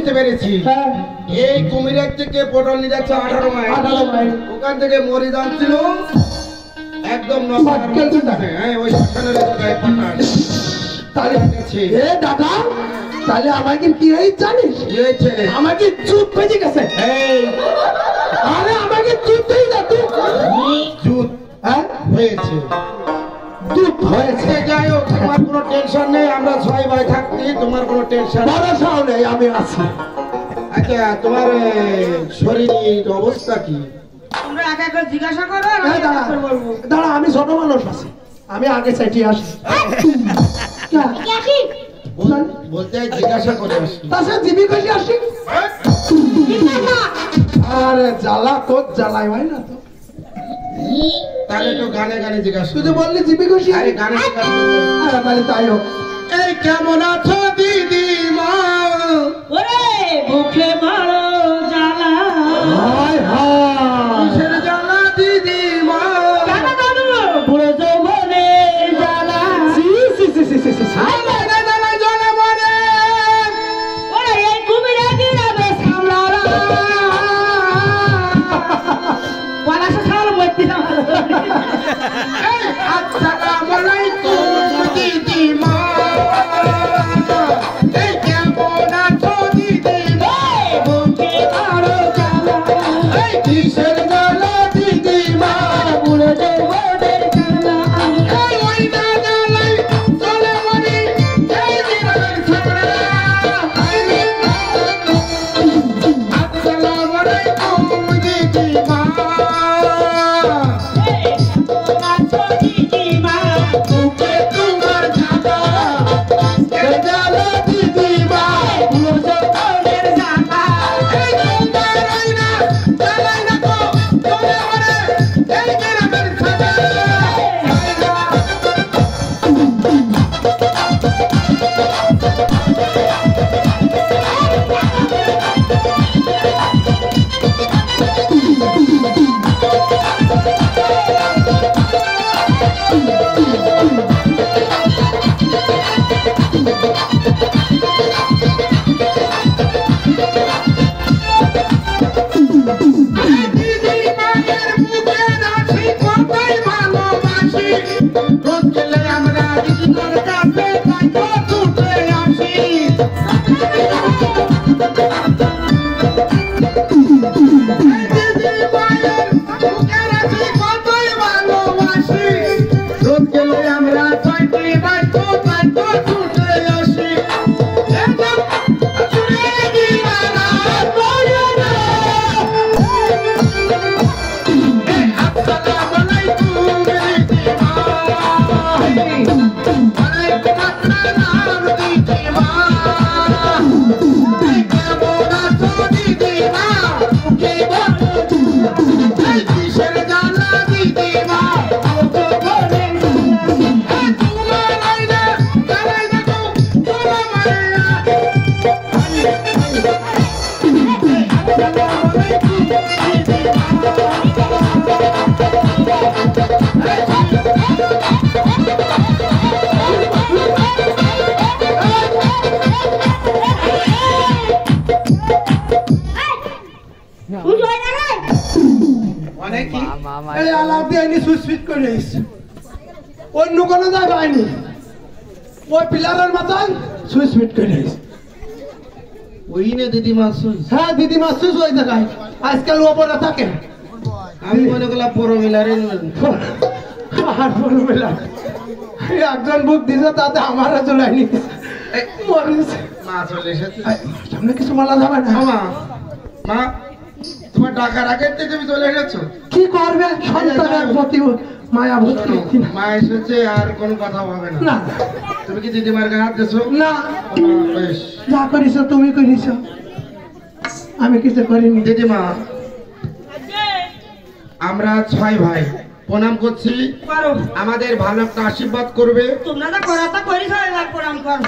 বুঝতে পেরেছি। এই কুমিরের থেকে পটল নিয়ে যাচ্ছে 18 মাইল। ওখান থেকে মরিদান ছিল একদম হ্যাঁ ওই শ্মশানের গায়ে পাঠান। তাহলে দাদা তাহলে আমাকে কি হয়েছে জানিস? আমাকে চুপ হয়ে গেছে। আরে আমাকে চুপ হয়ে যা তুই। চুপ হয়েছে, চুপ হয়েছে। যাই হোক তোমার কোনো টেনশন নেই, আমরা 6 ভাই থাকছি, তোমার কোনো টেনশন নেই, আমি আছি। আচ্ছা তোমার শরীরের অবস্থা কি? তোমরা একা একা জিজ্ঞাসা করো। দাঁড়া আমি ছোট মানুষ আছি, আমি আগে চাইতে আসি। বলতে জিজ্ঞাসা করে আসি। তাছাড়া জিবি কইতে আসি। আরে জ্বালা তোর জ্বালাই হয় না তো। তাহলে তো গানে গানে জিজ্ঞাসা। তুই তো বললি জিবি কইছি। আরে গানে জিজ্ঞাসা। আরে তাহলে তাই হোক। এই কেমন আছো দিদি মা? ওরে বুকে বড় জ্বালা। হায় হায় কিসের জ্বালা দিদি মা? কেন দাদু বুড়ো যৌবনে জ্বালা। সি সি সি সি সি সি। অন্য কোনো জায়গা হয়নি, ওই পিলারের মাথায় সুইচ ফিট করে ওই নে দিদিমা সুইচ। হ্যাঁ দিদিমা সুইচ ওই জায়গায় আজকাল ওপরে থাকে। আমি মনে করলাম পুরো মিলারে আর পুরো মিলার একজন বুক দিছে, তাতে আমারও চলায়নি। মা চলে এসেছে, সামনে কিছু বলা যাবে না। মা মা তোমার ডাকার আগে তুমি চলে এসেছো, কি করবে সন্তানের প্রতি মায়া ভক্তি। মা এসেছে আর কোনো কথা হবে না। না তুমি কি দিদিমার গায়ে হাত দিয়েছো? না, বেশ যা করিস তুমি করিস, আমি কিছু করিনি। দিদিমা আমরা 6 ভাই প্রণাম করছি, আমাদের ভালো একটা আশীর্বাদ করবে। তোমরা না করাটা করিস, এবার প্রণাম কর।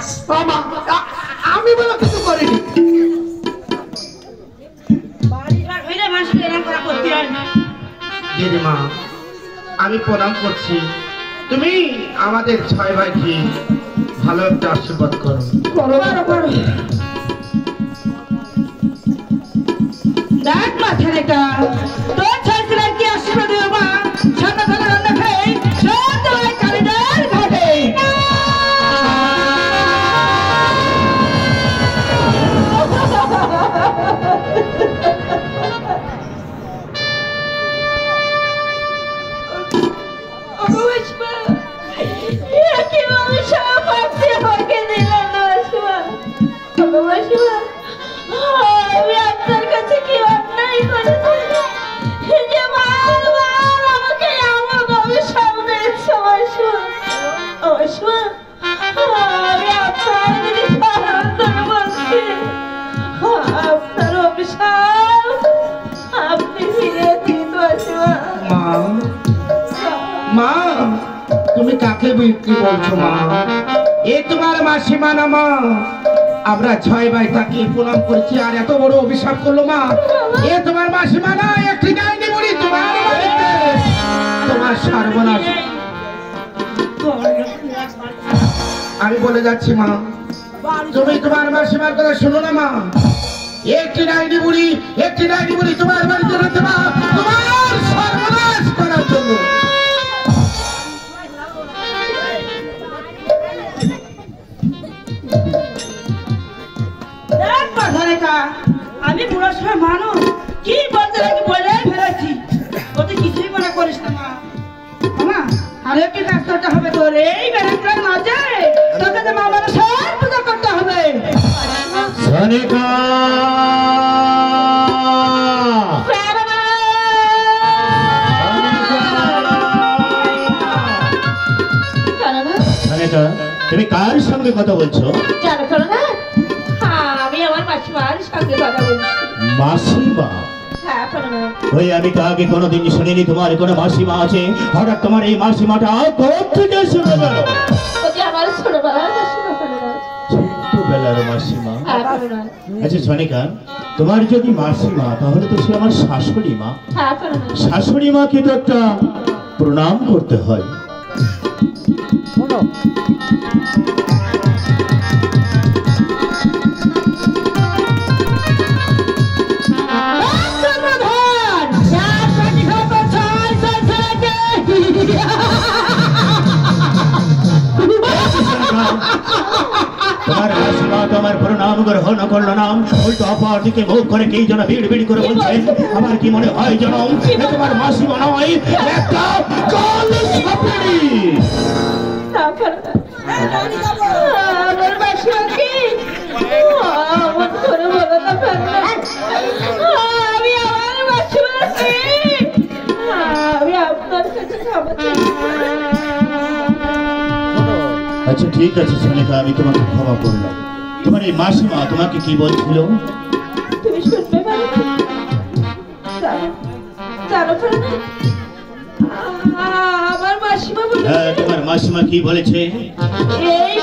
আমি বলে কিছু করিনি। দিদিমা আমি প্রণাম করছি, তুমি আমাদের 6 ভাইকে ভালো একটা আশীর্বাদ করো। পাথারেকা তোর ছাইছিলেন কি আশীর্বাদ দেব মা ছানা ছানা রান্না খাই সব তোমার কালিদার ঘাটে আমি আপনার কাছে কি অন্যায় করেছি যে বারবার আমাকে আমার বাবার সামনে আমি আপনার বলছি আপনার অভিশাপ আপনি ফিরে দিন মা মা তুমি কাকে বিক্রি বলছো মা এ তোমার মাসিমা না মা আমরা 6 ভাই তাকে প্রণাম করেছি আর এত বড় অভিশাপ করলো মা এ তোমার মাসিমা না একটি ডাইনি বুড়ি তোমার বাড়িতে তোমার সর্বনাশ আমি বলে যাচ্ছি মা তুমি তোমার মাসিমার কথা শুনো না মা একটি ডাইনি বুড়ি তোমার বাড়িতে রয়েছে মা তোমার সর্বনাশ করার জন্য আমি বুড়োর সময় মানুষ কি বলতে লাগে বলে ফেলেছি ওতে কিছুই মনে করিস না মা মামা আর কি কাজ করতে হবে তোর এই বেড়াটার মাঝে তোকে তো মামার সব পূজা করতে হবে সনিকা সনিকা তুমি কার সঙ্গে কথা বলছো জানো করো না আমি আমার মাসিমার সঙ্গে কথা বলছি মাসিমা ওই আমি তো আগে কোনোদিন শুনিনি তোমার কোনো মাসিমা আছে হঠাৎ তোমার এই মাসিমাটা কোথেকে শুনে গেল আমার ছোটবেলার ছোটবেলার মাসিমা আচ্ছা সনিকা তোমার যদি মাসিমা তাহলে তো সে আমার শাশুড়ি মা শাশুড়ি মাকে তো একটা প্রণাম করতে হয় তোমার মাসিমা তোমার প্রণাম গ্রহণ করলো না উল্টো অপর দিকে মুখ করে কি যেন ভিড় ভিড় করে বলছেন আমার কি মনে হয় যেন তোমার মাসিমা নয় একটা কলসাপড়ি আমার মাসিমা কি আমার করে বলো না আমি আমার মাসিমাকে আমি আপনার কাছে ক্ষমা চাই আচ্ছা ঠিক আছে সনিকা আমি তোমাকে ক্ষমা করলাম তোমার এই মাসিমা তোমাকে কি বলছিল তুমি শুনবে আমার মাসিমা হ্যাঁ তোমার মাসিমা কি বলেছে এই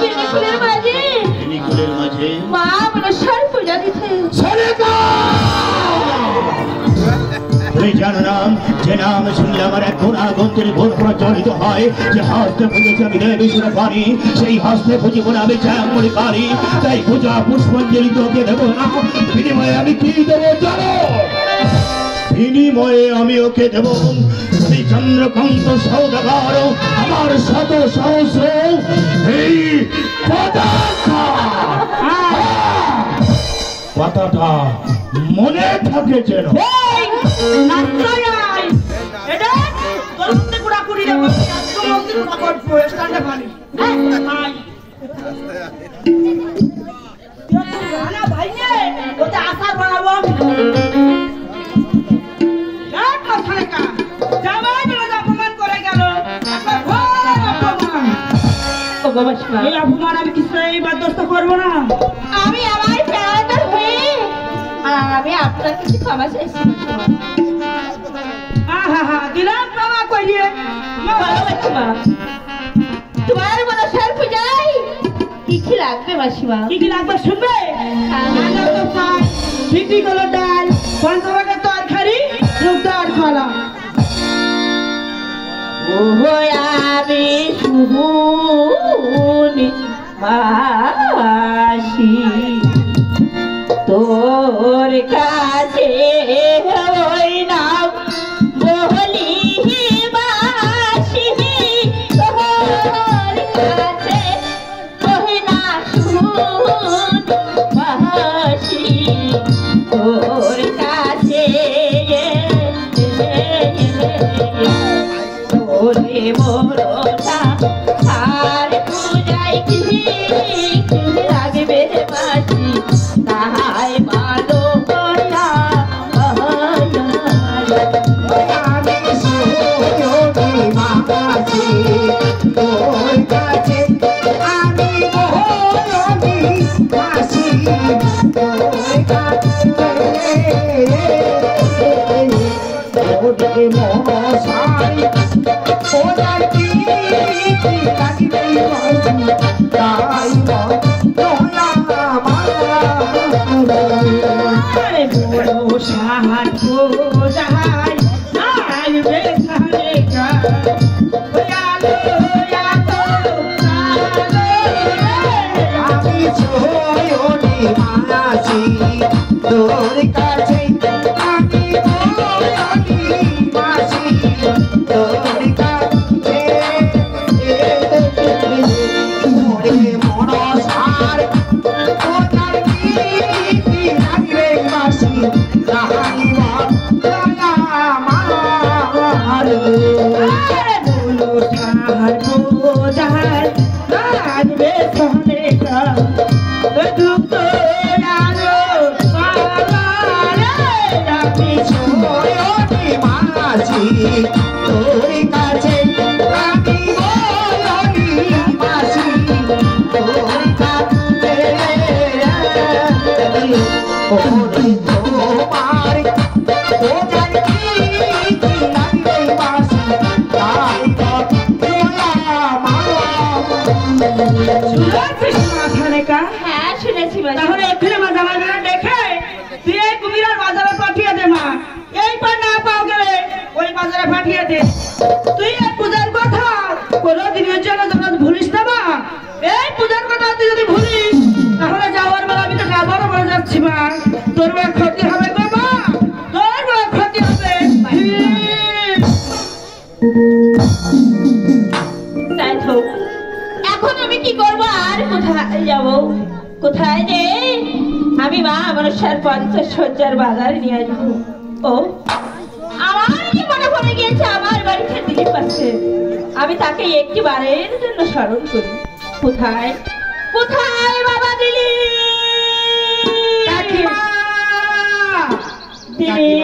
বিনিকুলের মাঝে মা মনসার পূজা দিতে সনিকা তুমি জানো না যে নাম শুনলে আমার এক গুণাগন্তের গুণ প্রচলিত হয় যে হাসতে পুজোতে আমি দেবী শুনে পারি সেই হাসতে পুজো আমি চামড়ি পারি তাই পূজা পুষ্পাঞ্জলি তোকে দেবো না বিনিময়ে আমি কি দেবো জানো বিনিময়ে আমি ওকে দেব তুমি চন্দ্রকান্ত সৌদাগর আমার শত সহস্র এই পাতাটা মনে থাকে যেন অপমান আমি কিছুই বাধ্যস্ত করবো না আমি আমার প্রাণের হয়ে আমি আপনার কাছে ক্ষমা চাইছি দিলাম ক্ষমা করিয়ে তোমার মনসার পূজায় কি কি লাগবে মাসিমা কি কি লাগবে শুনবে ভিন্ডি গুলো ডাল পঞ্চভাগের তরকারি রূপদার কলা আমি শুনি মাসি তোর কাছে তাই ভালো কইরা আমি সুযোগী মাছি তোর কাছে আমি বহরবি মাছি তোর কাছে ওরে মশাই ওরা কি কাটিবে মাছি তাই তোলা আরে বড় সাহার খোঁজাই আসবে তাহলে কা আলো আলো আমি ছোয়নি মাছি তোর কাছে আমি বহরবি মাছি তোর কাছে ওরে মনসার ওটার কি লাগবে মাছি তাহাই আমার আরে বলো সাহার খোঁজাই আসবে তাহলে কা দুঃখ আলো আমি ছোয়নি মাছি তোর কাছে আমি বহরবি মাছি তোর কাছে ওরে তোমার ওটার কি লাগবে মাছি তাই হ্যাঁ শুনেছি বাবা তাহলে এখানে মা জামাই বেলা দেখে তুই এই কুমিরার বাজারে পাঠিয়ে দে মা এই পর না পাও গেলে ওই বাজারে পাঠিয়ে দে তুই এই পূজার কথা কোনোদিনের জন্য যেন ভুলিস না মা এই পূজার কথা তুই যদি ভুলিস তাহলে যাওয়ার বেলা আমি তোকে আবারও বলে যাচ্ছি মা তোর বড় ক্ষতি হবে গো মা তোর বড় ক্ষতি হবে তাই তো এখন আমি কি করব আর কোথায় যাব কোথায় যে আমি মা মানুষের পঞ্চসজ্জার বাজার নিয়ে আসবো ও আমার কি মনে পড়ে গিয়েছে আমার বাড়িতে দিলীপ আছে আমি তাকে একটি বারের জন্য স্মরণ করি কোথায় কোথায় বাবা দিলীপ কাকিমা দিলীপ